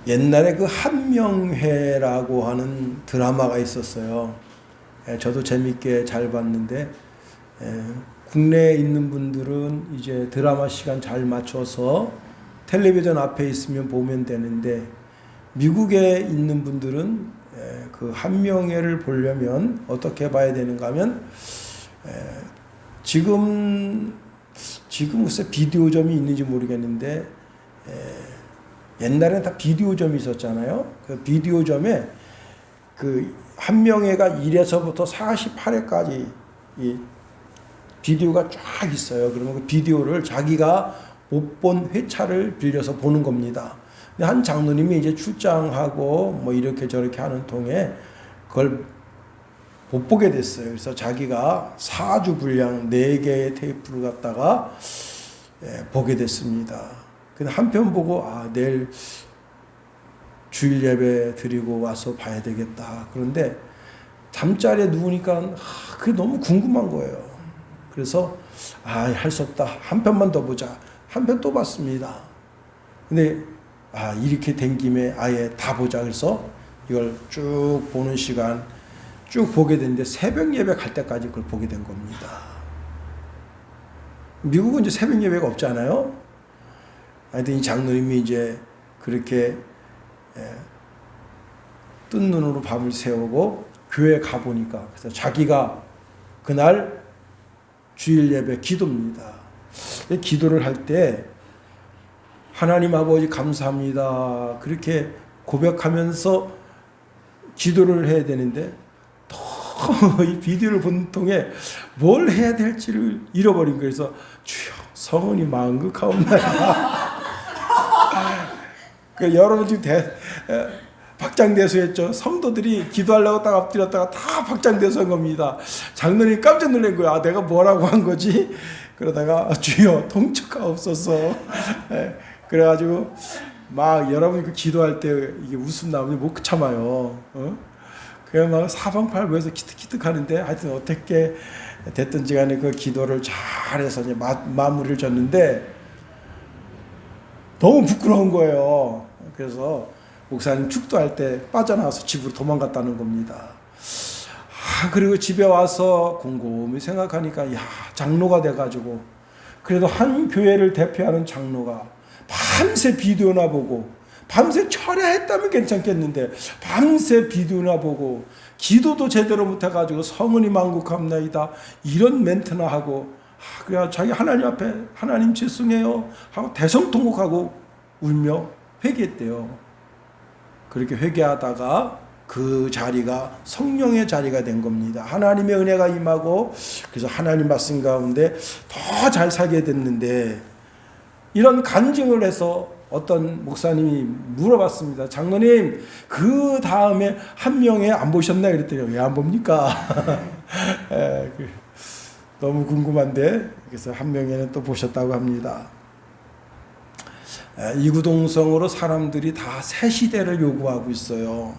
옛날에 그 한명회라고 하는 드라마가 있었어요. 저도 재밌게 잘 봤는데, 국내에 있는 분들은 이제 드라마 시간 잘 맞춰서 텔레비전 앞에 있으면 보면 되는데, 미국에 있는 분들은 그 한명회를 보려면 어떻게 봐야 되는가 하면, 지금 글쎄 비디오점이 있는지 모르겠는데, 옛날엔 다 비디오점이 있었잖아요. 그 비디오점에 그 한명회가 1회서부터 48회까지 이 비디오가 쫙 있어요. 그러면 그 비디오를 자기가 못 본 회차를 빌려서 보는 겁니다. 근데 한 장로님이 이제 출장하고 뭐 이렇게 저렇게 하는 통에 그걸 못 보게 됐어요. 그래서 자기가 4주 분량 4개의 테이프를 갖다가 보게 됐습니다. 근데 한 편 보고 내일 주일 예배 드리고 와서 봐야 되겠다. 그런데 잠자리에 누우니까 그게 너무 궁금한 거예요. 그래서 할 수 없다. 한 편만 더 보자. 한 편 또 봤습니다. 근데 이렇게 된 김에 아예 다 보자. 그래서 이걸 쭉 보는 시간 쭉 보게 됐는데 새벽 예배 갈 때까지 그걸 보게 된 겁니다. 미국은 이제 새벽 예배가 없잖아요. 하여튼 이 장로님이 이제 그렇게 뜬 눈으로 밤을 새우고 교회 가보니까 그래서 자기가 그날 주일 예배 기도입니다. 기도를 할 때 하나님 아버지 감사합니다. 그렇게 고백하면서 기도를 해야 되는데 이 비디오를 본 통에 뭘 해야 될지를 잃어버린 거예요. 그래서 주여 성은이 만극하옵나이다. 여러분 지금 박장대소했죠. 성도들이 기도하려고 딱 엎드렸다가 다 박장대소한 겁니다. 장로님 깜짝 놀란 거야. 내가 뭐라고 한 거지? 그러다가 주여 통촉하옵소서. 그래가지고 막 여러분이 그 기도할 때 이게 웃음 나오면 못 참아요. 그래 막 사방팔부에서 키득키득 하는데 하여튼 어떻게 됐든지 간에 그 기도를 잘해서 이제 마무리를 졌는데 너무 부끄러운 거예요. 그래서 목사님 축도할 때 빠져나와서 집으로 도망갔다는 겁니다. 그리고 집에 와서 곰곰이 생각하니까 장로가 돼가지고 그래도 한 교회를 대표하는 장로가 밤새 비디오나 보고 밤새 철야했다면 괜찮겠는데 밤새 비디오나 보고 기도도 제대로 못해가지고 성은이 만국합나이다 이런 멘트나 하고 그래야 자기 하나님 앞에 하나님 죄송해요 하고 대성통곡하고 울며 회개했대요. 그렇게 회개하다가 그 자리가 성령의 자리가 된 겁니다. 하나님의 은혜가 임하고 그래서 하나님 말씀 가운데 더 잘 살게 됐는데 이런 간증을 해서 어떤 목사님이 물어봤습니다. 장로님 그 다음에 한명회 안 보셨나요? 그랬더니 왜 안 봅니까? 너무 궁금한데 그래서 한명회는 또 보셨다고 합니다. 이구동성으로 사람들이 다 새 시대를 요구하고 있어요.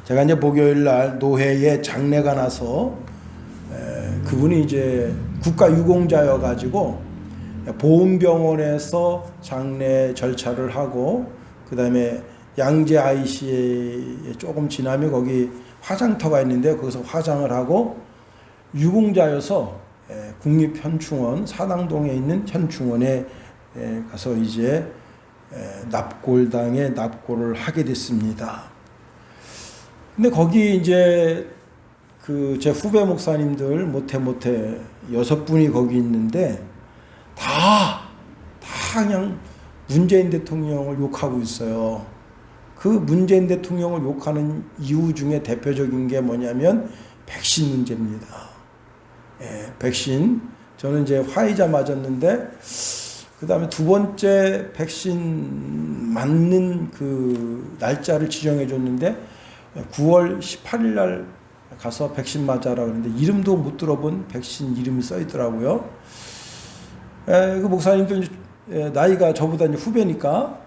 제가 이제 목요일 날 노회에 장례가 나서 그분이 이제 국가유공자여 가지고 보훈병원에서 장례 절차를 하고 그 다음에 양재 IC에 조금 지나면 거기 화장터가 있는데 거기서 화장을 하고 유공자여서 국립현충원 사당동에 있는 현충원에 가서 이제 납골당에 납골을 하게 됐습니다. 근데 거기 이제 그 제 후배 목사님들 못해 6분이 거기 있는데 다 그냥 문재인 대통령을 욕하고 있어요. 그 문재인 대통령을 욕하는 이유 중에 대표적인 게 뭐냐면 백신 문제입니다. 백신 저는 이제 화이자 맞았는데 그 다음에 두 번째 백신 맞는 그 날짜를 지정해 줬는데 9월 18일 날 가서 백신 맞아라 그러는데 이름도 못 들어본 백신 이름이 써 있더라고요. 그 목사님도 나이가 저보다 이제 후배니까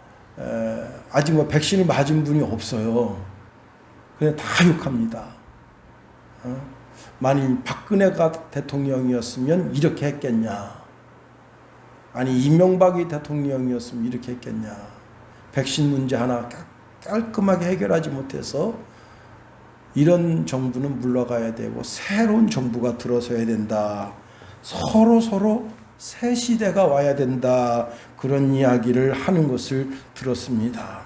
아직 뭐 백신을 맞은 분이 없어요. 그냥 다 욕합니다. 만일 박근혜가 대통령이었으면 이렇게 했겠냐. 아니 이명박이 대통령이었으면 이렇게 했겠냐. 백신 문제 하나 깔끔하게 해결하지 못해서 이런 정부는 물러가야 되고 새로운 정부가 들어서야 된다. 서로 새 시대가 와야 된다. 그런 이야기를 하는 것을 들었습니다.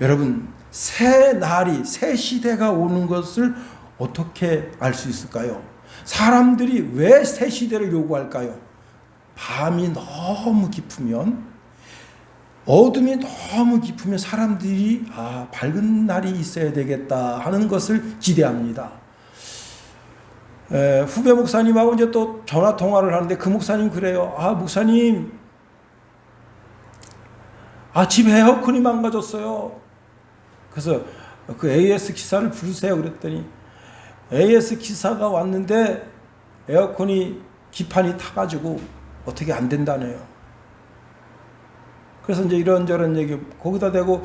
여러분, 새 날이, 새 시대가 오는 것을 어떻게 알 수 있을까요? 사람들이 왜 새 시대를 요구할까요? 밤이 너무 깊으면, 어둠이 너무 깊으면 사람들이 밝은 날이 있어야 되겠다 하는 것을 기대합니다. 후배 목사님하고 이제 또 전화 통화를 하는데 그 목사님 그래요. 목사님, 집 에어컨이 망가졌어요. 그래서 그 AS 기사를 부르세요. 그랬더니 AS 기사가 왔는데 에어컨이 기판이 타가지고 어떻게 안 된다네요. 그래서 이제 이런저런 얘기 거기다 대고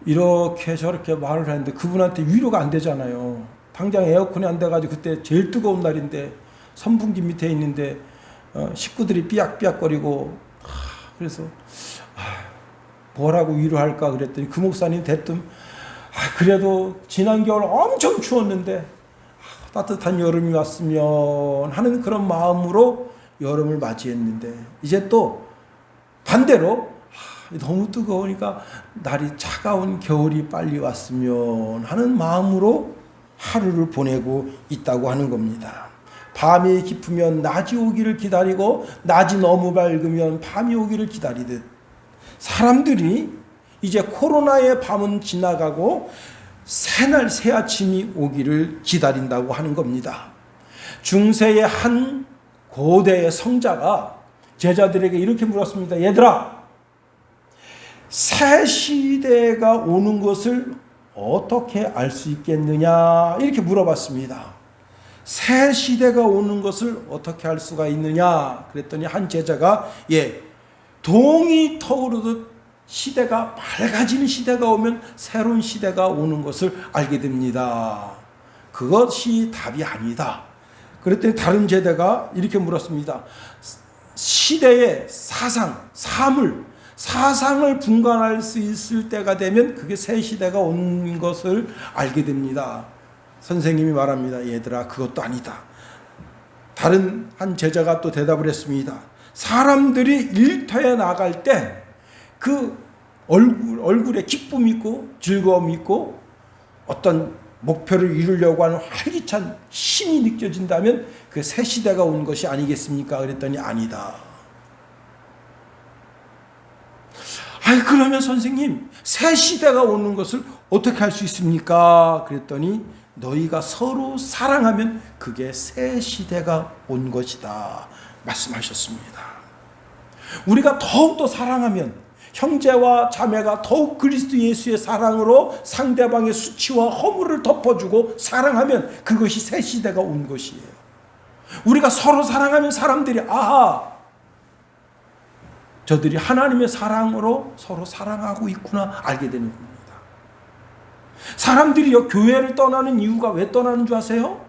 이렇게 저렇게 말을 하는데 그분한테 위로가 안 되잖아요. 당장 에어컨이 안 돼가지고 그때 제일 뜨거운 날인데 선풍기 밑에 있는데 식구들이 삐약삐약거리고 그래서 뭐라고 위로할까 그랬더니 그 목사님 대뜸 그래도 지난 겨울 엄청 추웠는데 따뜻한 여름이 왔으면 하는 그런 마음으로 여름을 맞이했는데 이제 또 반대로 너무 뜨거우니까 날이 차가운 겨울이 빨리 왔으면 하는 마음으로 하루를 보내고 있다고 하는 겁니다. 밤이 깊으면 낮이 오기를 기다리고 낮이 너무 밝으면 밤이 오기를 기다리듯 사람들이 이제 코로나의 밤은 지나가고 새날 새 아침이 오기를 기다린다고 하는 겁니다. 중세의 한 고대의 성자가 제자들에게 이렇게 물었습니다. 얘들아, 새 시대가 오는 것을 어떻게 알 수 있겠느냐 이렇게 물어봤습니다. 새 시대가 오는 것을 어떻게 알 수가 있느냐 그랬더니 한 제자가 동이 터오르듯 시대가 밝아지는 시대가 오면 새로운 시대가 오는 것을 알게 됩니다. 그것이 답이 아니다. 그랬더니 다른 제자가 이렇게 물었습니다. 시대의 사상을 분간할 수 있을 때가 되면 그게 새 시대가 온 것을 알게 됩니다. 선생님이 말합니다. 얘들아, 그것도 아니다. 다른 한 제자가 또 대답을 했습니다. 사람들이 일터에 나갈 때 그 얼굴에 기쁨이 있고 즐거움이 있고 어떤 목표를 이루려고 하는 활기찬 힘이 느껴진다면 그 새 시대가 온 것이 아니겠습니까? 그랬더니 아니다. 그러면 선생님, 새 시대가 오는 것을 어떻게 할 수 있습니까? 그랬더니 너희가 서로 사랑하면 그게 새 시대가 온 것이다 말씀하셨습니다. 우리가 더욱더 사랑하면 형제와 자매가 더욱 그리스도 예수의 사랑으로 상대방의 수치와 허물을 덮어주고 사랑하면 그것이 새 시대가 온 것이에요. 우리가 서로 사랑하면 사람들이 저들이 하나님의 사랑으로 서로 사랑하고 있구나 알게 되는 겁니다. 사람들이 교회를 떠나는 이유가 왜 떠나는 줄 아세요?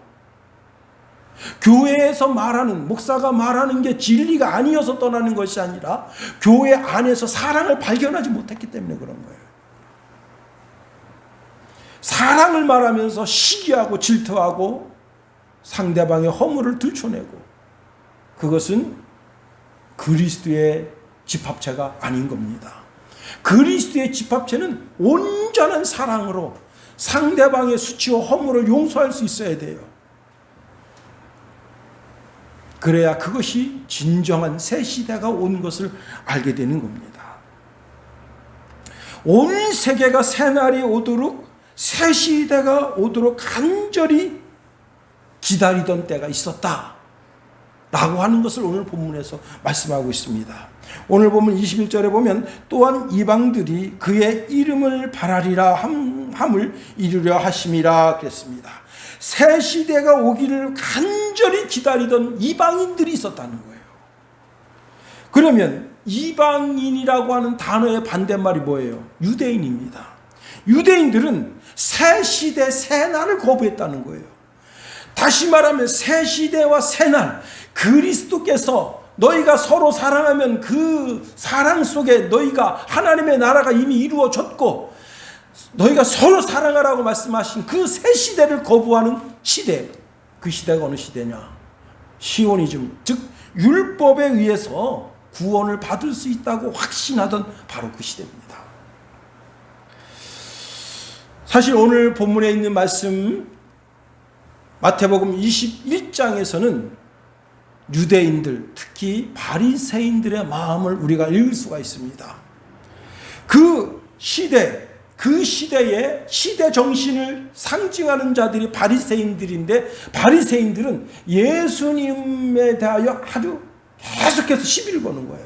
교회에서 말하는, 목사가 말하는 게 진리가 아니어서 떠나는 것이 아니라 교회 안에서 사랑을 발견하지 못했기 때문에 그런 거예요. 사랑을 말하면서 시기하고 질투하고 상대방의 허물을 들춰내고 그것은 그리스도의 집합체가 아닌 겁니다. 그리스도의 집합체는 온전한 사랑으로 상대방의 수치와 허물을 용서할 수 있어야 돼요. 그래야 그것이 진정한 새 시대가 온 것을 알게 되는 겁니다. 온 세계가 새 날이 오도록 새 시대가 오도록 간절히 기다리던 때가 있었다 라고 하는 것을 오늘 본문에서 말씀하고 있습니다. 오늘 보면 21절에 보면 또한 이방들이 그의 이름을 바라리라 함을 이루려 하심이라 그랬습니다. 새 시대가 오기를 간절히 기다리던 이방인들이 있었다는 거예요. 그러면 이방인이라고 하는 단어의 반대말이 뭐예요? 유대인입니다. 유대인들은 새 시대 새 날을 거부했다는 거예요. 다시 말하면 새 시대와 새 날, 그리스도께서 너희가 서로 사랑하면 그 사랑 속에 너희가 하나님의 나라가 이미 이루어졌고 너희가 서로 사랑하라고 말씀하신 그 새 시대를 거부하는 시대. 그 시대가 어느 시대냐? 시오니즘, 즉 율법에 의해서 구원을 받을 수 있다고 확신하던 바로 그 시대입니다. 사실 오늘 본문에 있는 말씀 마태복음 21장에서는 유대인들, 특히 바리새인들의 마음을 우리가 읽을 수가 있습니다. 그 시대, 그 시대의 시대 정신을 상징하는 자들이 바리새인들인데, 바리새인들은 예수님에 대하여 아주 계속해서 시비를 거는 거예요.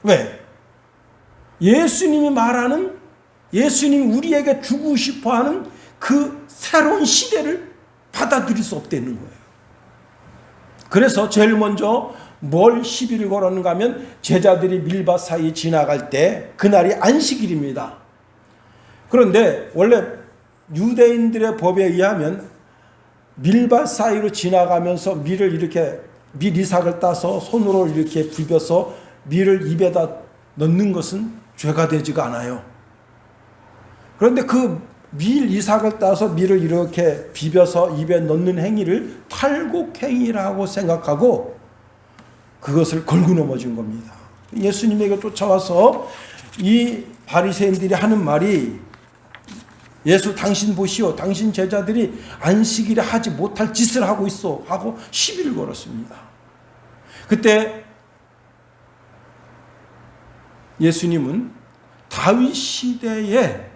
왜? 예수님이 말하는, 예수님이 우리에게 주고 싶어하는 그 새로운 시대를 받아들일 수 없다는 거예요. 그래서 제일 먼저 뭘 시비를 걸었는가 하면, 제자들이 밀밭 사이 지나갈 때 그날이 안식일입니다. 그런데 원래 유대인들의 법에 의하면 밀밭 사이로 지나가면서 밀을 이렇게 밀 이삭을 따서 손으로 이렇게 비벼서 밀을 입에다 넣는 것은 죄가 되지가 않아요. 그런데 그 밀 이삭을 따서 밀을 이렇게 비벼서 입에 넣는 행위를 탈곡행위라고 생각하고 그것을 걸고 넘어진 겁니다. 예수님에게 쫓아와서 이 바리새인들이 하는 말이, 예수 당신 보시오, 당신 제자들이 안식일에 하지 못할 짓을 하고 있어 하고 시비를 걸었습니다. 그때 예수님은 다윗 시대에,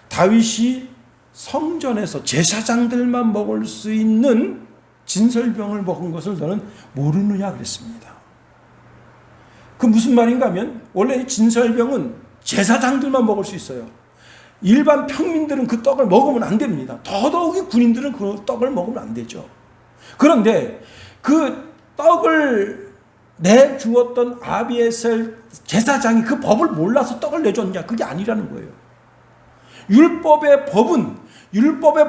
다윗이 성전에서 제사장들만 먹을 수 있는 진설병을 먹은 것을 너는 모르느냐 그랬습니다. 그 무슨 말인가 하면, 원래 진설병은 제사장들만 먹을 수 있어요. 일반 평민들은 그 떡을 먹으면 안 됩니다. 더더욱이 군인들은 그 떡을 먹으면 안 되죠. 그런데 그 떡을 내주었던 아비에셀 제사장이 그 법을 몰라서 떡을 내줬냐? 그게 아니라는 거예요. 율법의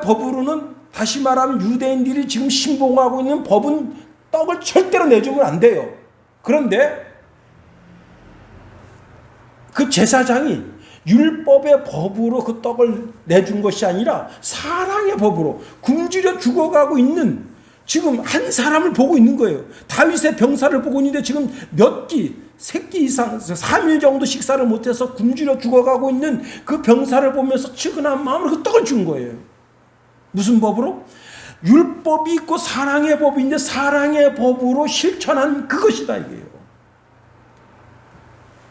법으로는, 다시 말하면 유대인들이 지금 신봉하고 있는 법은 떡을 절대로 내주면 안 돼요. 그런데 그 제사장이 율법의 법으로 그 떡을 내준 것이 아니라 사랑의 법으로 굶주려 죽어가고 있는, 지금 한 사람을 보고 있는 거예요. 다윗의 병사를 보고 있는데 지금 몇 끼, 3끼 이상, 3일 정도 식사를 못해서 굶주려 죽어가고 있는 그 병사를 보면서 측은한 마음으로 그 떡을 준 거예요. 무슨 법으로? 율법이 있고 사랑의 법인데 사랑의 법으로 실천한 그것이다 이게요.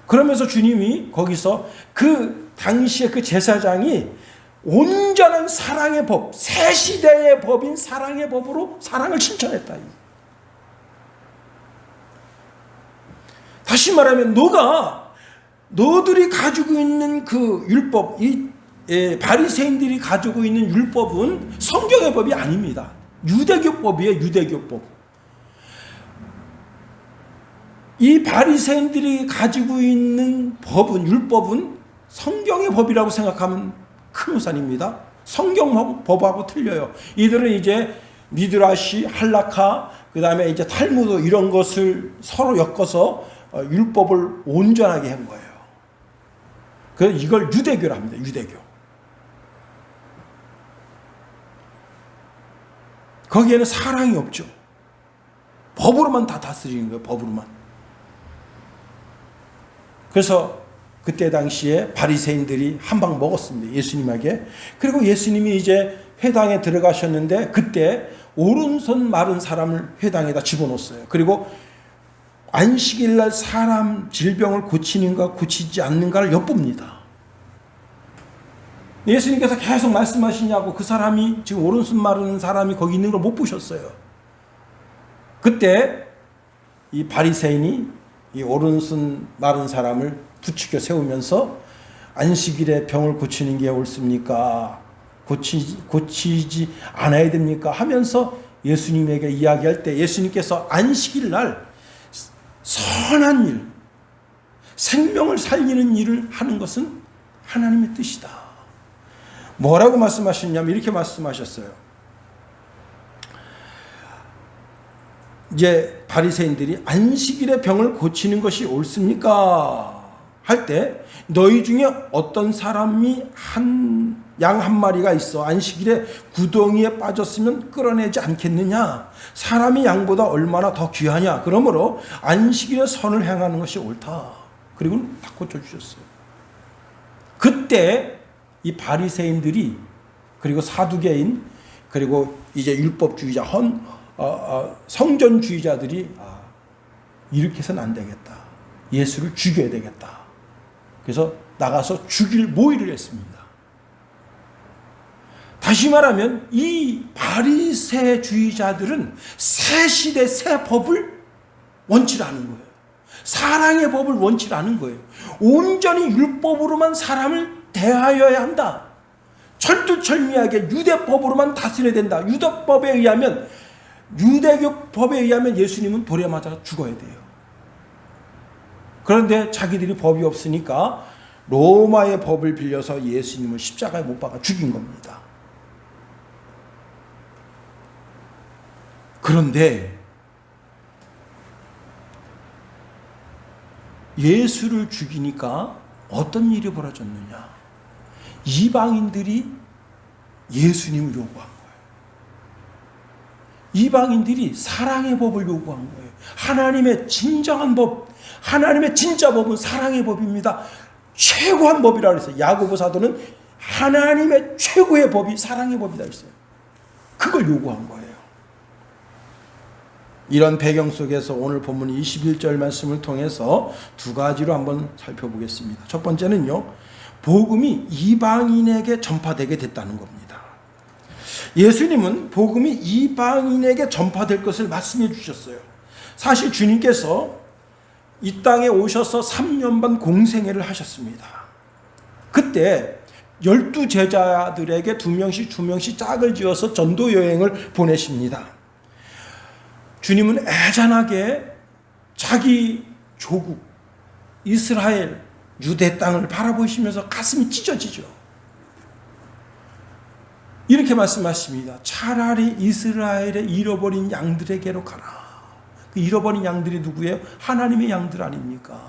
그러면서 주님이 거기서 그 당시에 그 제사장이 온전한 사랑의 법, 새 시대의 법인 사랑의 법으로 사랑을 실천했다. 다시 말하면 너들이 가지고 있는 그 율법, 바리새인들이 가지고 있는 율법은 성경의 법이 아닙니다. 유대교법이에요. 유대교법. 이 바리새인들이 가지고 있는 법은, 율법은 성경의 법이라고 생각하면 큰 오산입니다. 성경 법하고 틀려요. 이들은 이제 미드라시, 할라카, 그 다음에 이제 탈무드 이런 것을 서로 엮어서 율법을 온전하게 한 거예요. 그래서 이걸 유대교라 합니다. 유대교. 거기에는 사랑이 없죠. 법으로만 다 다스리는 거예요. 법으로만. 그래서 그때 당시에 바리새인들이 한 방 먹었습니다. 예수님에게. 그리고 예수님이 이제 회당에 들어가셨는데 그때 오른손 마른 사람을 회당에다 집어넣었어요. 그리고 안식일날 사람 질병을 고치는가 고치지 않는가를 엿봅니다. 예수님께서 계속 말씀하시냐고, 그 사람이 지금 오른손 마른 사람이 거기 있는 걸 못 보셨어요. 그때 이 바리새인이 이 오른손 마른 사람을 부추겨 세우면서 안식일에 병을 고치는 게 옳습니까? 고치지 않아야 됩니까? 하면서 예수님에게 이야기할 때 예수님께서 안식일 날 선한 일, 생명을 살리는 일을 하는 것은 하나님의 뜻이다. 뭐라고 말씀하셨냐면 이렇게 말씀하셨어요. 이제 바리새인들이 안식일에 병을 고치는 것이 옳습니까? 할 때 너희 중에 어떤 사람이 양 한 마리가 있어 안식일에 구덩이에 빠졌으면 끌어내지 않겠느냐? 사람이 양보다 얼마나 더 귀하냐? 그러므로 안식일에 선을 행하는 것이 옳다. 그리고 다 고쳐주셨어요. 그때 이 바리새인들이 그리고 사두개인 그리고 이제 율법주의자 성전주의자들이 이렇게 해서는 안 되겠다. 예수를 죽여야 되겠다. 그래서 나가서 죽일 모의를 했습니다. 다시 말하면 이 바리새주의자들은 새 시대 새 법을 원치 않은 거예요. 사랑의 법을 원치 않은 거예요. 온전히 율법으로만 사람을 대하여야 한다. 철두철미하게 유대법으로만 다스려야 된다. 유대교 법에 의하면 예수님은 돌에 맞아 죽어야 돼요. 그런데 자기들이 법이 없으니까 로마의 법을 빌려서 예수님을 십자가에 못 박아 죽인 겁니다. 그런데 예수를 죽이니까 어떤 일이 벌어졌느냐? 이방인들이 예수님을 요구한 거예요. 이방인들이 사랑의 법을 요구한 거예요. 하나님의 진정한 법, 하나님의 진짜 법은 사랑의 법입니다. 최고한 법이라고 했어요. 야고보 사도는 하나님의 최고의 법이 사랑의 법이다 했어요. 그걸 요구한 거예요. 이런 배경 속에서 오늘 본문 21절 말씀을 통해서 두 가지로 한번 살펴보겠습니다. 첫 번째는요, 복음이 이방인에게 전파되게 됐다는 겁니다. 예수님은 복음이 이방인에게 전파될 것을 말씀해 주셨어요. 사실 주님께서 이 땅에 오셔서 3년 반 공생애를 하셨습니다. 그때 12제자들에게 2명씩 짝을 지어서 전도 여행을 보내십니다. 주님은 애잔하게 자기 조국 이스라엘 유대 땅을 바라보시면서 가슴이 찢어지죠. 이렇게 말씀하십니다. 차라리 이스라엘의 잃어버린 양들에게로 가라. 그 잃어버린 양들이 누구예요? 하나님의 양들 아닙니까?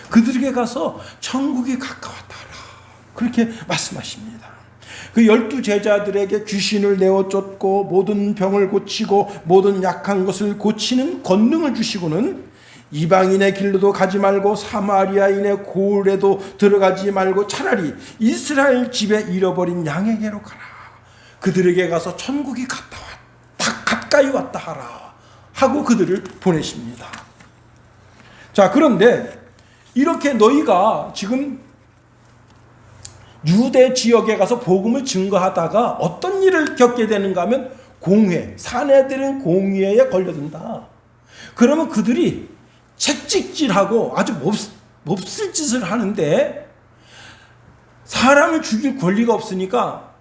그들에게 가서 천국이 가까웠다 하라. 그렇게 말씀하십니다. 그 12제자들에게 귀신을 내어 쫓고 모든 병을 고치고 모든 약한 것을 고치는 권능을 주시고는 이방인의 길로도 가지 말고 사마리아인의 고을에도 들어가지 말고 차라리 이스라엘 집에 잃어버린 양에게로 가라. 그들에게 가서 천국이 가까이 왔다 하라 하고 그들을 보내십니다. 자, 그런데 이렇게 너희가 지금 유대 지역에 가서 복음을 증거하다가 어떤 일을 겪게 되는가 하면 공회, 사내들은 공회에 걸려든다. 그러면 그들이 채찍질하고 아주 몹쓸 짓을 하는데 사람을 죽일 권리가 없으니까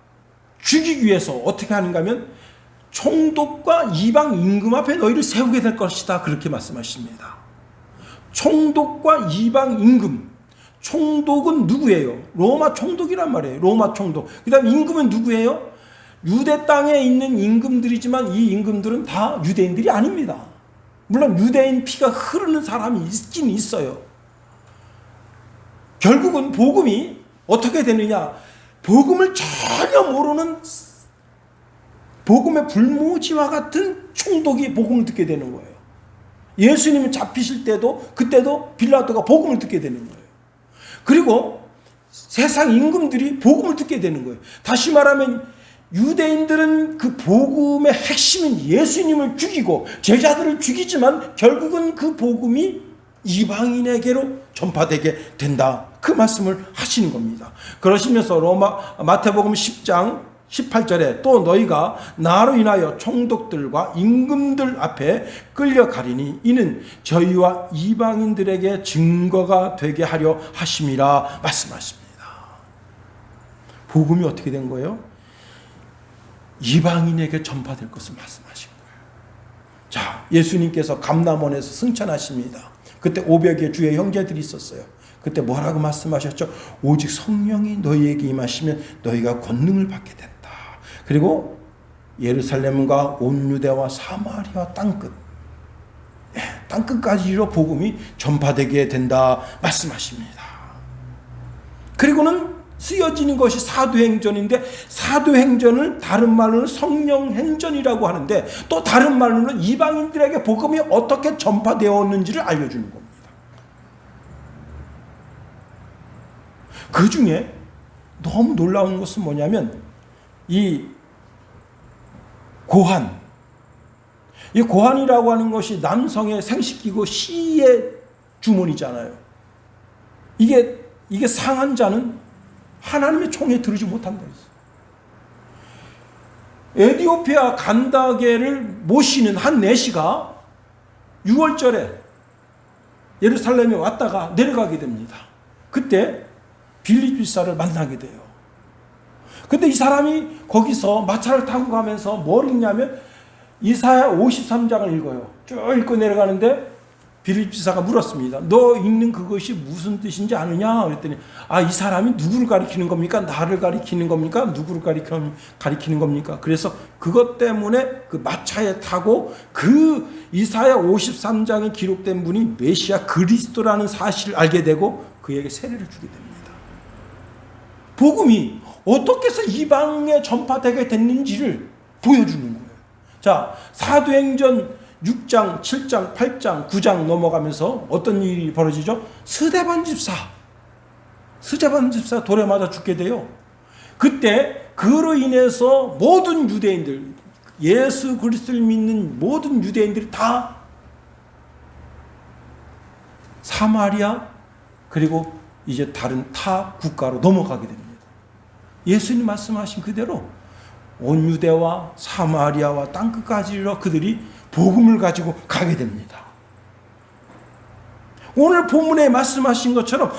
죽이기 위해서 어떻게 하는가 하면 총독과 이방 임금 앞에 너희를 세우게 될 것이다. 그렇게 말씀하십니다. 총독과 이방 임금. 총독은 누구예요? 로마 총독이란 말이에요. 로마 총독. 그 다음에 임금은 누구예요? 유대 땅에 있는 임금들이지만 이 임금들은 다 유대인들이 아닙니다. 물론 유대인 피가 흐르는 사람이 있긴 있어요. 결국은 복음이 어떻게 되느냐? 복음을 전혀 모르는 복음의 불모지와 같은 총독이 복음을 듣게 되는 거예요. 예수님이 잡히실 때도 그때도 빌라도가 복음을 듣게 되는 거예요. 그리고 세상 임금들이 복음을 듣게 되는 거예요. 다시 말하면 유대인들은 그 복음의 핵심인 예수님을 죽이고 제자들을 죽이지만 결국은 그 복음이 이방인에게로 전파되게 된다. 그 말씀을 하시는 겁니다. 그러시면서 마태복음 10장 18절에 또 너희가 나로 인하여 총독들과 임금들 앞에 끌려가리니 이는 저희와 이방인들에게 증거가 되게 하려 하심이라 말씀하십니다. 복음이 어떻게 된 거예요? 이방인에게 전파될 것을 말씀하신 거예요. 자, 예수님께서 감람원에서 승천하십니다. 그때 500여 주의 형제들이 있었어요. 그때 뭐라고 말씀하셨죠? 오직 성령이 너희에게 임하시면 너희가 권능을 받게 된다. 그리고 예루살렘과 온 유대와 사마리아 땅끝 땅끝까지 이르러 복음이 전파되게 된다 말씀하십니다. 그리고는 쓰여지는 것이 사도행전인데, 사도행전을 다른 말로는 성령행전이라고 하는데, 또 다른 말로는 이방인들에게 복음이 어떻게 전파되었는지를 알려주는 겁니다. 그 중에 너무 놀라운 것은 뭐냐면 이 고한이라고 하는 것이 남성의 생식기고 시의 주문이잖아요. 이게 상한 자는 하나님의 총에 들으지 못한다 했어요. 에디오피아 간다게를 모시는 한 내시가 6월절에 예루살렘에 왔다가 내려가게 됩니다. 그때 빌립 집사를 만나게 돼요. 근데 이 사람이 거기서 마차를 타고 가면서 뭘 읽냐면 이사야 53장을 읽어요. 쭉 읽고 내려가는데 빌립 집사가 물었습니다. 너 읽는 그것이 무슨 뜻인지 아느냐? 그랬더니 이 사람이 누구를 가리키는 겁니까? 나를 가리키는 겁니까? 누구를 가리키는 겁니까? 그래서 그것 때문에 그 마차에 타고 그 이사야 53장에 기록된 분이 메시아 그리스도라는 사실을 알게 되고 그에게 세례를 주게 됩니다. 복음이 어떻게 해서 이방에 전파되게 됐는지를 보여주는 거예요. 자, 사도행전 6장, 7장, 8장, 9장 넘어가면서 어떤 일이 벌어지죠? 스데반 집사 돌에 맞아 죽게 돼요. 그때 그로 인해서 모든 유대인들, 예수 그리스도를 믿는 모든 유대인들이 다 사마리아 그리고 이제 다른 타 국가로 넘어가게 됩니다. 예수님 말씀하신 그대로 온 유대와 사마리아와 땅끝까지 이르러 그들이 복음을 가지고 가게 됩니다. 오늘 본문에 말씀하신 것처럼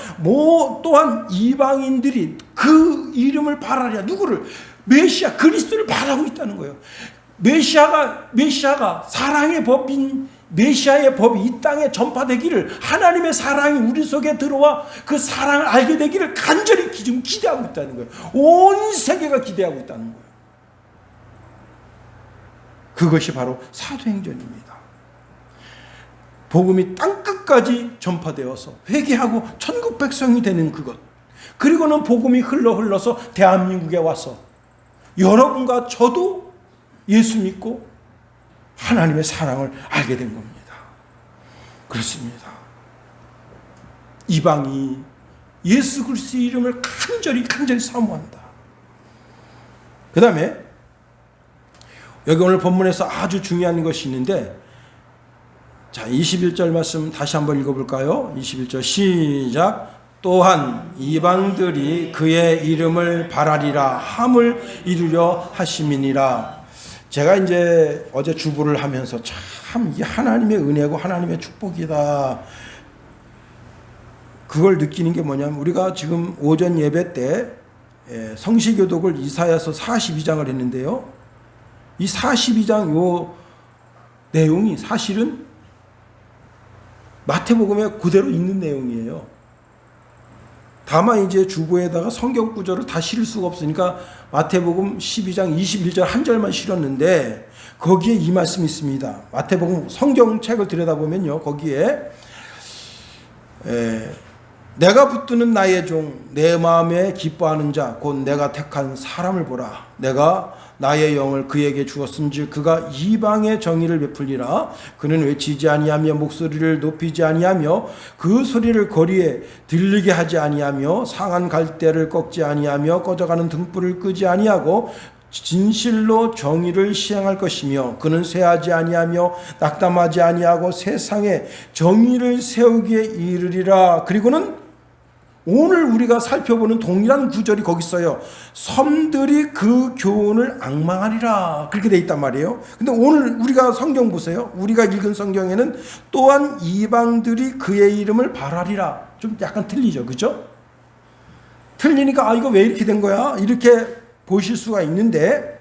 또한 이방인들이 그 이름을 바라랴. 누구를? 메시아 그리스도를 바라고 있다는 거예요. 메시아가 사랑의 법인 메시아의 법이 이 땅에 전파되기를, 하나님의 사랑이 우리 속에 들어와 그 사랑을 알게 되기를 간절히 지금 기대하고 있다는 거예요. 온 세계가 기대하고 있다는 거예요. 그것이 바로 사도행전입니다. 복음이 땅끝까지 전파되어서 회개하고 천국 백성이 되는 그것, 그리고는 복음이 흘러서 대한민국에 와서 여러분과 저도 예수 믿고 하나님의 사랑을 알게 된 겁니다. 그렇습니다. 이방이 예수 그리스도의 이름을 간절히 사모한다. 그 다음에 여기 오늘 본문에서 아주 중요한 것이 있는데, 자, 21절 말씀 다시 한번 읽어볼까요? 21절 시작. 또한 이방들이 그의 이름을 바라리라 함을 이루려 하심이니라. 제가 이제 어제 주부를 하면서 참 이게 하나님의 은혜고 하나님의 축복이다, 그걸 느끼는 게 뭐냐면, 우리가 지금 오전 예배 때 성시교독을 이사야서 42장을 했는데요. 이 42장 요 내용이 사실은 마태복음에 그대로 있는 내용이에요. 다만 이제 주보에다가 성경 구절을 다 실을 수가 없으니까 마태복음 12장 21절 한 절만 실었는데, 거기에 이 말씀이 있습니다. 마태복음 성경책을 들여다보면요, 거기에 내가 붙드는 나의 종, 내 마음에 기뻐하는 자, 곧 내가 택한 사람을 보라. 내가 나의 영을 그에게 주었은즉 그가 이방의 정의를 베풀리라. 그는 외치지 아니하며 목소리를 높이지 아니하며 그 소리를 거리에 들리게 하지 아니하며 상한 갈대를 꺾지 아니하며 꺼져가는 등불을 끄지 아니하고 진실로 정의를 시행할 것이며, 그는 쇠하지 아니하며 낙담하지 아니하고 세상에 정의를 세우기에 이르리라. 그리고는 오늘 우리가 살펴보는 동일한 구절이 거기 있어요. 섬들이 그 교훈을 앙망하리라, 그렇게 돼 있단 말이에요. 근데 오늘 우리가 성경 보세요. 우리가 읽은 성경에는 또한 이방들이 그의 이름을 바라리라. 좀 약간 틀리죠, 그죠? 틀리니까 이거 왜 이렇게 된 거야? 이렇게 보실 수가 있는데,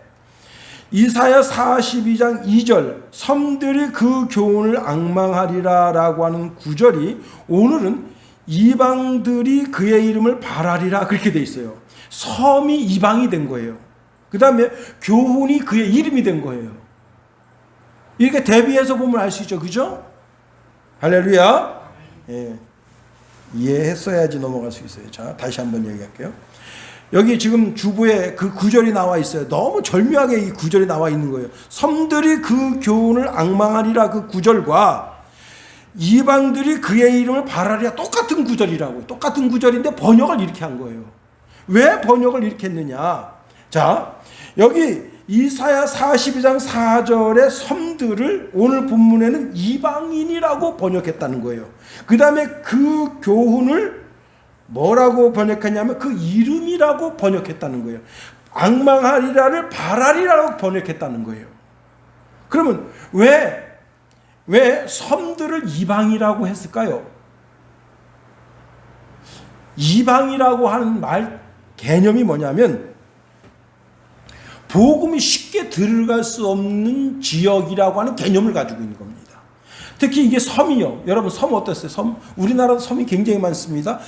이사야 42장 2절 섬들이 그 교훈을 앙망하리라 라고 하는 구절이 오늘은 이방들이 그의 이름을 바라리라, 그렇게 돼 있어요. 섬이 이방이 된 거예요. 그 다음에 교훈이 그의 이름이 된 거예요. 이렇게 대비해서 보면 알 수 있죠, 그죠? 할렐루야. 예. 이해했어야지 넘어갈 수 있어요. 자, 다시 한번 얘기할게요. 여기 지금 주부에 그 구절이 나와 있어요. 너무 절묘하게 이 구절이 나와 있는 거예요. 섬들이 그 교훈을 앙망하리라 그 구절과 이방들이 그의 이름을 바라리라 똑같은 구절이라고. 똑같은 구절인데 번역을 이렇게 한 거예요. 왜 번역을 이렇게 했느냐? 자, 여기 이사야 42장 4절의 섬들을 오늘 본문에는 이방인이라고 번역했다는 거예요. 그 다음에 그 교훈을 뭐라고 번역했냐면 그 이름이라고 번역했다는 거예요. 앙망하리라를 바라리라고 번역했다는 거예요. 그러면 왜 섬들을 이방이라고 했을까요? 이방이라고 하는 말 개념이 뭐냐면 복음이 쉽게 들어갈 수 없는 지역이라고 하는 개념을 가지고 있는 겁니다. 특히 이게 섬이요. 여러분 섬 어땠어요? 섬? 우리나라도 섬이 굉장히 많습니다.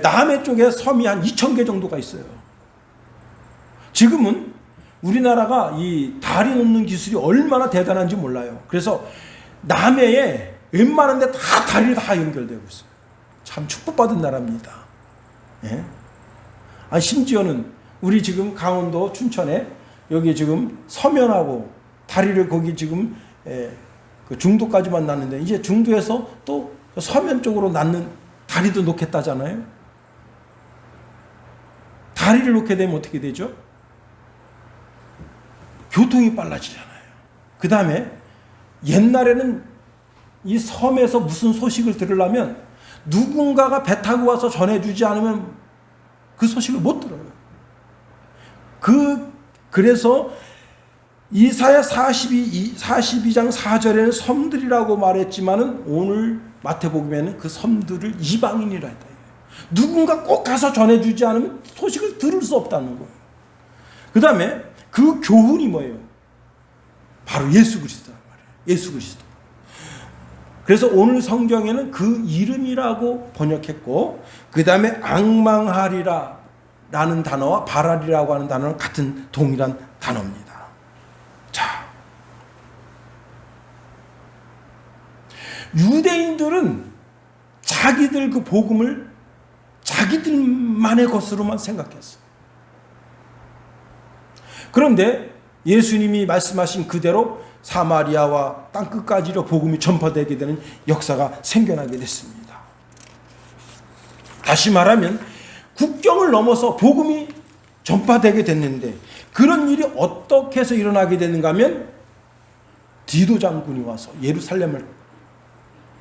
남해 쪽에 섬이 한 2,000개 정도가 있어요. 지금은 우리나라가 이 다리 놓는 기술이 얼마나 대단한지 몰라요. 그래서 남해에 웬만한 데 다 다리를 다 연결되고 있어요. 참 축복받은 나라입니다. 예? 심지어는 우리 지금 강원도 춘천에 여기 지금 서면하고 다리를 거기 지금 그 중도까지만 놨는데 이제 중도에서 또 서면 쪽으로 놨는 다리도 놓겠다잖아요. 다리를 놓게 되면 어떻게 되죠? 교통이 빨라지잖아요. 그 다음에 옛날에는 이 섬에서 무슨 소식을 들으려면 누군가가 배 타고 와서 전해주지 않으면 그 소식을 못 들어요. 그래서 이사야 42장 4절에는 섬들이라고 말했지만은 오늘 마태복음에는 그 섬들을 이방인이라 했다. 누군가 꼭 가서 전해주지 않으면 소식을 들을 수 없다는 거예요. 그 다음에 그 교훈이 뭐예요? 바로 예수 그리스도란 말이에요. 예수 그리스도. 그래서 오늘 성경에는 그 이름이라고 번역했고 그 다음에 앙망하리라 라는 단어와 바라리라고 하는 단어는 같은 동일한 단어입니다. 자, 유대인들은 자기들 그 복음을 자기들만의 것으로만 생각했어. 그런데 예수님이 말씀하신 그대로 사마리아와 땅끝까지로 복음이 전파되게 되는 역사가 생겨나게 됐습니다. 다시 말하면 국경을 넘어서 복음이 전파되게 됐는데 그런 일이 어떻게 해서 일어나게 되는가 하면 디도 장군이 와서 예루살렘을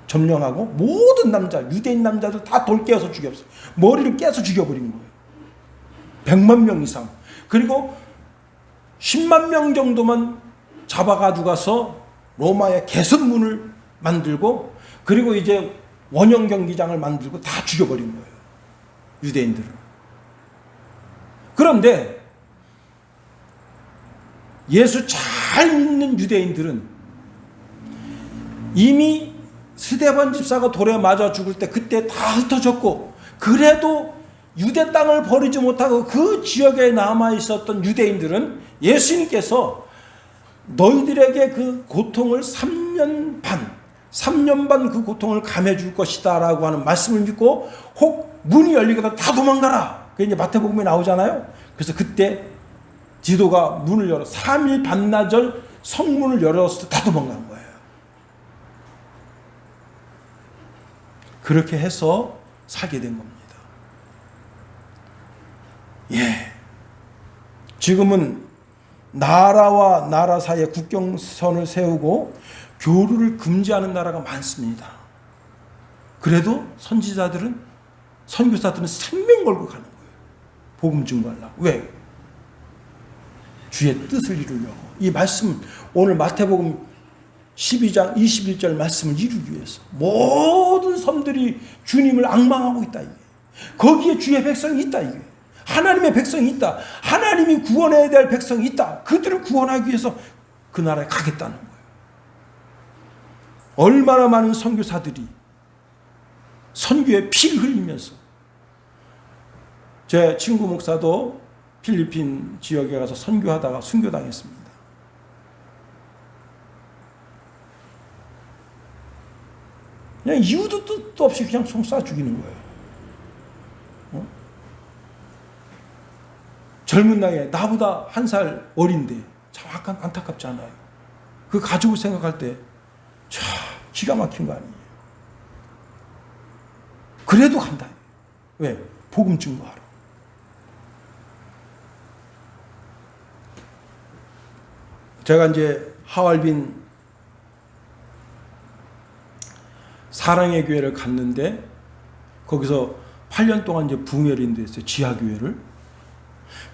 점령하고 모든 남자, 유대인 남자들 다 돌 깨어서 죽였어요. 머리를 깨서 죽여버린 거예요. 100만 명 이상. 그리고 10만 명 정도만 잡아가지고 가서 로마의 개선문을 만들고 그리고 이제 원형 경기장을 만들고 다 죽여버린 거예요. 유대인들을. 그런데 예수 잘 믿는 유대인들은 이미 스데반 집사가 돌에 맞아 죽을 때 그때 다 흩어졌고 그래도 유대 땅을 버리지 못하고 그 지역에 남아 있었던 유대인들은 예수님께서 너희들에게 그 고통을 3년 반 그 고통을 감해 줄 것이다 라고 하는 말씀을 믿고 혹 문이 열리거든 다 도망가라. 그게 이제 마태복음에 나오잖아요. 그래서 그때 디도가 문을 열어 3일 반나절 성문을 열었을 때 다 도망간 거예요. 그렇게 해서 사게 된 겁니다. 예. 지금은 나라와 나라 사이에 국경선을 세우고 교류를 금지하는 나라가 많습니다. 그래도 선지자들은 선교사들은 생명 걸고 가는 거예요. 복음 증거하려고. 왜? 주의 뜻을 이루려고. 이 말씀 오늘 마태복음 12장 21절 말씀을 이루기 위해서 모든 섬들이 주님을 앙망하고 있다. 이게. 거기에 주의 백성이 있다. 이게. 하나님의 백성이 있다. 하나님이 구원해야 될 백성이 있다. 그들을 구원하기 위해서 그 나라에 가겠다는 거예요. 얼마나 많은 선교사들이 선교에 피를 흘리면서 제 친구 목사도 필리핀 지역에 가서 선교하다가 순교당했습니다. 그냥 이유도 뜻도 없이 그냥 총 쏴 죽이는 거예요. 젊은 나이에 나보다 한 살 어린데 참 안타깝지 않아요? 그 가족을 생각할 때 참 기가 막힌 거 아니에요? 그래도 간다. 왜? 복음 증거하러. 제가 이제 하얼빈 사랑의 교회를 갔는데 거기서 8년 동안 이제 붕괴인도 했어요. 지하교회를.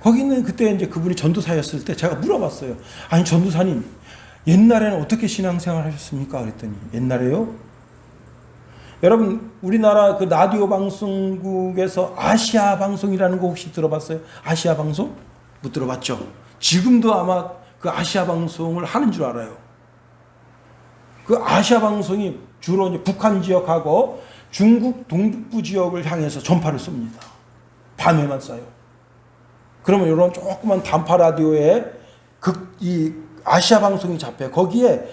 거기는 그때 이제 그분이 전도사였을 때 제가 물어봤어요. 아니, 전도사님, 옛날에는 어떻게 신앙생활 하셨습니까? 그랬더니, 옛날에요? 여러분, 우리나라 그 라디오 방송국에서 아시아 방송이라는 거 혹시 들어봤어요? 아시아 방송? 못 들어봤죠? 지금도 아마 그 아시아 방송을 하는 줄 알아요. 그 아시아 방송이 주로 이제 북한 지역하고 중국 동북부 지역을 향해서 전파를 쏩니다. 밤에만 쏴요. 그러면 이런 조그만 단파 라디오에 이 아시아 방송이 잡혀요. 거기에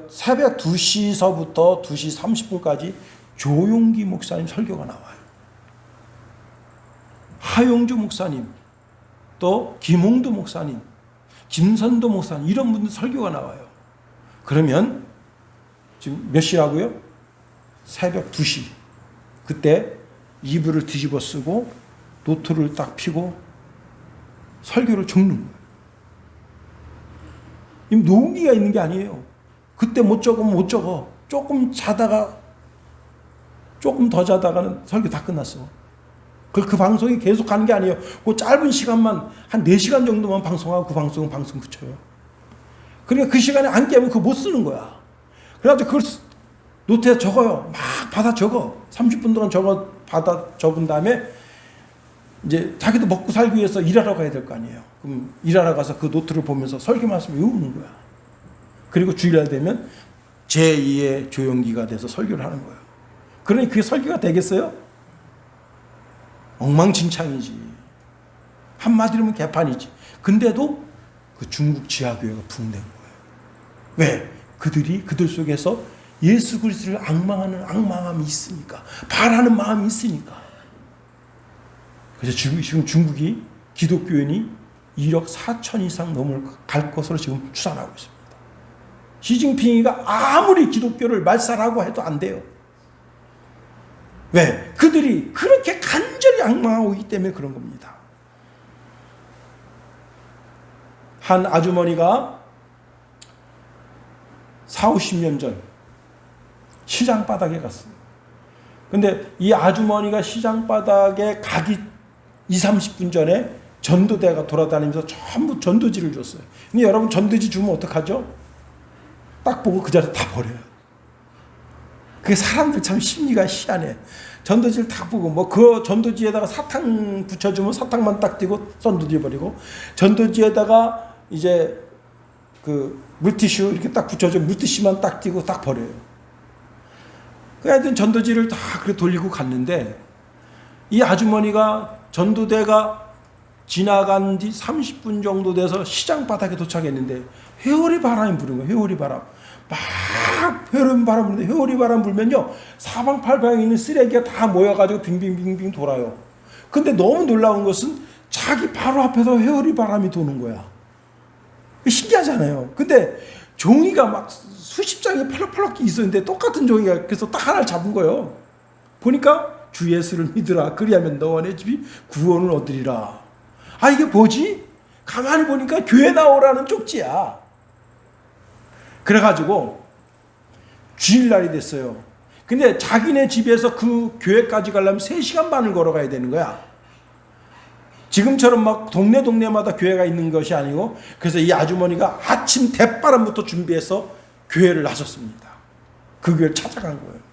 새벽 2시서부터 2시 30분까지 조용기 목사님 설교가 나와요. 하용주 목사님, 또 김홍두 목사님, 김선도 목사님, 이런 분들 설교가 나와요. 그러면 지금 몇 시라고요? 새벽 2시. 그때 이불을 뒤집어 쓰고 노트를 딱 펴고 설교를 적는 거예요. 이 노기가 있는 게 아니에요. 그때 못 적으면 못 적어. 조금 자다가 조금 더 자다가는 설교 다 끝났어. 그 방송이 계속 가는 게 아니에요. 그 짧은 시간만 한 4시간 정도만 방송하고 그 방송은 방송 그쳐요. 그러니까 그 시간에 안 깨면 그거 못 쓰는 거야. 그래가지고 그걸 노트에 적어요. 막 받아 적어. 30분 동안 받아 적은 다음에 이제 자기도 먹고 살기 위해서 일하러 가야 될 거 아니에요. 그럼 일하러 가서 그 노트를 보면서 설교 말씀 외우는 거야. 그리고 주일날 되면 제2의 조용기가 돼서 설교를 하는 거예요. 그러니 그게 설교가 되겠어요? 엉망진창이지. 한마디로 하면 개판이지. 근데도 그 중국 지하교회가 붕괴된 거예요. 왜? 그들 속에서 예수 그리스도를 앙망하는 앙망함이 있으니까, 바라는 마음이 있으니까. 그래서 지금 중국이 기독교인이 1억 4천 이상 갈 것으로 지금 추산하고 있습니다. 시진핑이가 아무리 기독교를 말살하고 해도 안 돼요. 왜? 그들이 그렇게 간절히 앙망하고 있기 때문에 그런 겁니다. 한 아주머니가 40-50년 전 시장 바닥에 갔어요. 근데 이 아주머니가 시장 바닥에 가기 20-30분 전에 전도대가 돌아다니면서 전부 전도지를 줬어요. 근데 여러분, 전도지 주면 어떡하죠? 딱 보고 그 자리에 다 버려요. 그게 사람들 참 심리가 희한해. 전도지를 딱 보고 뭐 그 전도지에다가 사탕 붙여주면 사탕만 딱 띄고 전도지 버리고, 전도지에다가 이제 그 물티슈 이렇게 딱 붙여주면 물티슈만 딱 띄고 딱 버려요. 그 하여튼 전도지를 다 그렇게 돌리고 갔는데, 이 아주머니가 전도대가 지나간 뒤 30분 정도 돼서 시장 바닥에 도착했는데 회오리 바람이 부는 거예요. 회오리 바람. 막 회오리 바람 부는데, 회오리 바람 불면요, 사방팔방에 있는 쓰레기가 다 모여가지고 빙빙빙빙 돌아요. 근데 너무 놀라운 것은 자기 바로 앞에서 회오리 바람이 도는 거야. 신기하잖아요. 근데 종이가 막 수십 장이 펄럭펄럭 있었는데 똑같은 종이가, 그래서 딱 하나를 잡은 거예요. 보니까 주 예수를 믿으라. 그리하면 너와 내 집이 구원을 얻으리라. 아, 이게 뭐지? 가만히 보니까 교회 나오라는 쪽지야. 그래가지고 주일날이 됐어요. 근데 자기네 집에서 그 교회까지 가려면 3시간 반을 걸어가야 되는 거야. 지금처럼 막 동네마다 교회가 있는 것이 아니고, 그래서 이 아주머니가 아침 대바람부터 준비해서 교회를 나섰습니다. 그 교회를 찾아간 거예요.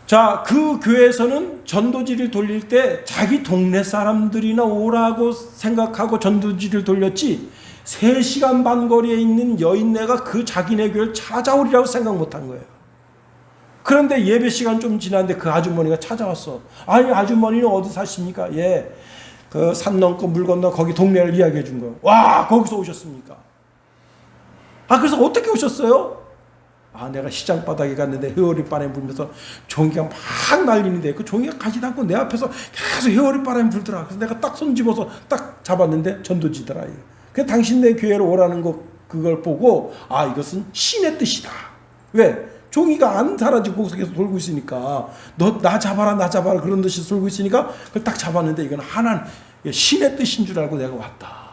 자, 그 교회에서는 전도지를 돌릴 때 자기 동네 사람들이나 오라고 생각하고 전도지를 돌렸지, 3시간 반 거리에 있는 여인네가 그 자기네 교회를 찾아오리라고 생각 못한 거예요. 그런데 예배 시간 좀 지났는데 그 아주머니가 찾아왔어. 아니, 아주머니는 어디 사십니까? 예, 그 산 넘고 물 건너 거기 동네를 이야기해 준 거예요. 와, 거기서 오셨습니까? 아, 그래서 어떻게 오셨어요? 내가 시장 바닥에 갔는데 회오리바람이 불면서 종이가 막 날리는데 그 종이가 가지도 않고 내 앞에서 계속 회오리바람이 불더라. 그래서 내가 딱 손 집어서 딱 잡았는데 전도지더라. 그래서 당신 내 교회로 오라는 그걸 보고 이것은 신의 뜻이다. 왜? 종이가 안 사라지고 계속 돌고 있으니까 너 나 잡아라 나 잡아라 그런 듯이 돌고 있으니까 그걸 딱 잡았는데 이건 하나님 신의 뜻인 줄 알고 내가 왔다.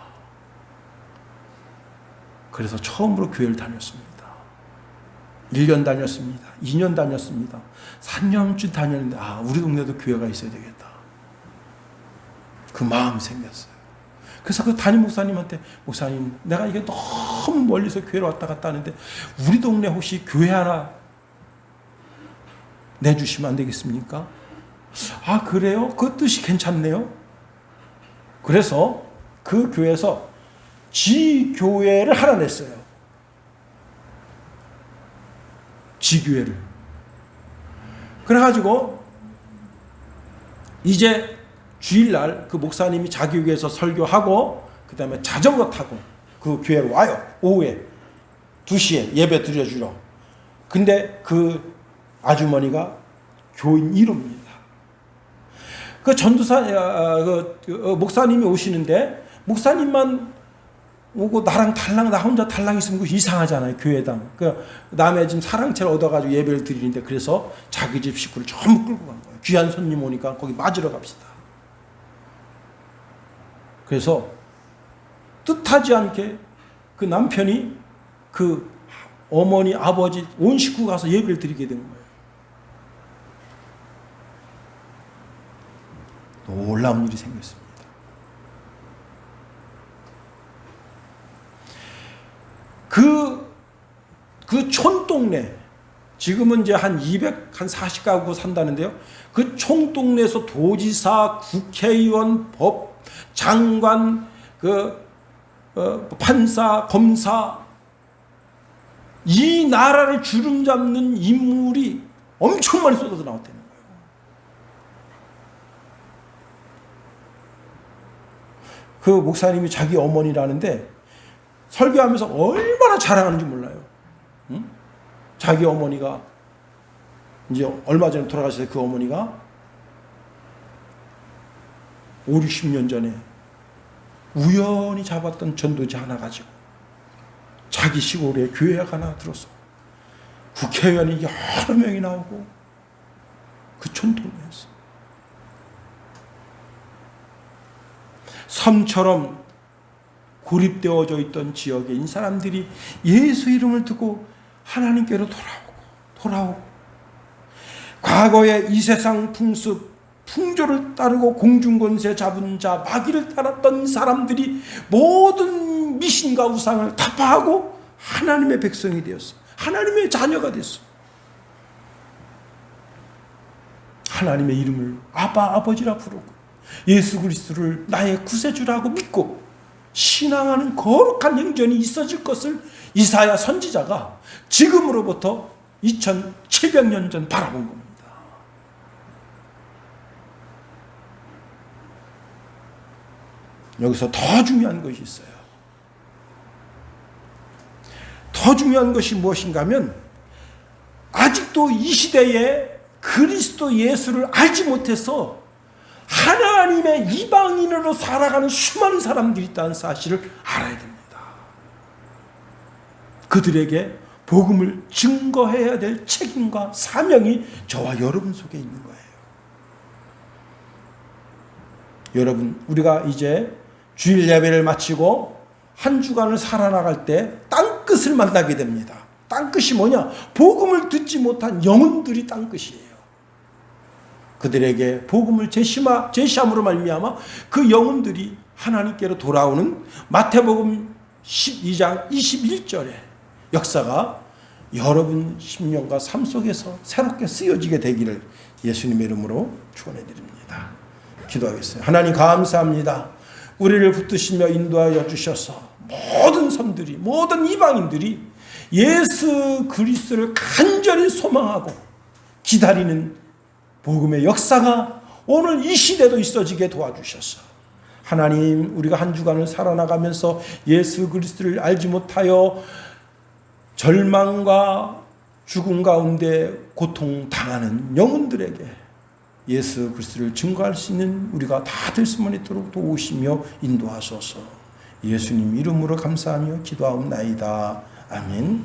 그래서 처음으로 교회를 다녔습니다. 1년 다녔습니다. 2년 다녔습니다. 3년쯤 다녔는데 우리 동네도 교회가 있어야 되겠다. 그 마음이 생겼어요. 그래서 그 담임 목사님한테 목사님 내가 이게 너무 멀리서 교회로 왔다 갔다 하는데 우리 동네 혹시 교회 하나 내주시면 안 되겠습니까? 그래요? 그 뜻이 괜찮네요. 그래서 그 교회에서 지교회를 하나 냈어요. 지교회를. 그래가지고 이제 주일날 그 목사님이 자기 교회에서 설교하고 그 다음에 자전거 타고 그 교회로 와요. 오후에 2시에 예배 드려주러. 근데 그 아주머니가 교인 1호입니다. 그 전도사 목사님이 오시는데 목사님만 오고 나랑 달랑 나 혼자 달랑 있으면 그 이상하잖아요. 교회당. 남의 지금 사랑채를 얻어가지고 예배를 드리는데 그래서 자기 집 식구를 전부 끌고 간 거예요. 귀한 손님 오니까 거기 맞으러 갑시다. 그래서 뜻하지 않게 그 남편이 그 어머니 아버지 온 식구 가서 예배를 드리게 된 거예요. 놀라운 일이 생겼습니다. 그 촌동네, 지금은 이제 한 40가구 산다는데요. 그 촌동네에서 도지사, 국회의원, 법, 장관, 판사, 검사, 이 나라를 주름잡는 인물이 엄청 많이 쏟아져 나왔다는 거예요. 그 목사님이 자기 어머니라는데 설교하면서 얼마나 자랑하는지 몰라요. 응? 자기 어머니가 이제 얼마 전에 돌아가셔서 그 어머니가 50-60년 전에 우연히 잡았던 전도지 하나 가지고 자기 시골에 교회가 하나 들어서 국회의원이 여러 명이 나오고 그 촌동네에서 섬처럼 고립되어져 있던 지역에 있는 사람들이 예수 이름을 듣고 하나님께로 돌아오고 과거의 이 세상 풍조를 따르고 공중권세 잡은 자 마귀를 따랐던 사람들이 모든 미신과 우상을 타파하고 하나님의 백성이 되었어. 하나님의 자녀가 됐어. 하나님의 이름을 아버지라 부르고 예수 그리스도를 나의 구세주라고 믿고 신앙하는 거룩한 행전이 있어질 것을 이사야 선지자가 지금으로부터 2700년 전 바라본 겁니다. 여기서 더 중요한 것이 있어요. 더 중요한 것이 무엇인가 하면 아직도 이 시대에 그리스도 예수를 알지 못해서 하나님의 이방인으로 살아가는 수많은 사람들이 있다는 사실을 알아야 됩니다. 그들에게 복음을 증거해야 될 책임과 사명이 저와 여러분 속에 있는 거예요. 여러분, 우리가 이제 주일 예배를 마치고 한 주간을 살아나갈 때 땅끝을 만나게 됩니다. 땅끝이 뭐냐? 복음을 듣지 못한 영혼들이 땅끝이에요. 그들에게 복음을 제시함으로 말미암아 그 영혼들이 하나님께로 돌아오는 마태복음 12장 21절의 역사가 여러분 심령과 삶 속에서 새롭게 쓰여지게 되기를 예수님의 이름으로 축원해드립니다. 기도하겠습니다. 하나님 감사합니다. 우리를 붙드시며 인도하여 주셔서 모든 섬들이 모든 이방인들이 예수 그리스도를 간절히 소망하고 기다리는 복음의 역사가 오늘 이 시대도 있어지게 도와주셔서 하나님, 우리가 한 주간을 살아나가면서 예수 그리스도를 알지 못하여 절망과 죽음 가운데 고통 당하는 영혼들에게 예수 그리스도를 증거할 수 있는 우리가 다 될 수만 있도록 도우시며 인도하소서. 예수님 이름으로 감사하며 기도하옵나이다. 아멘.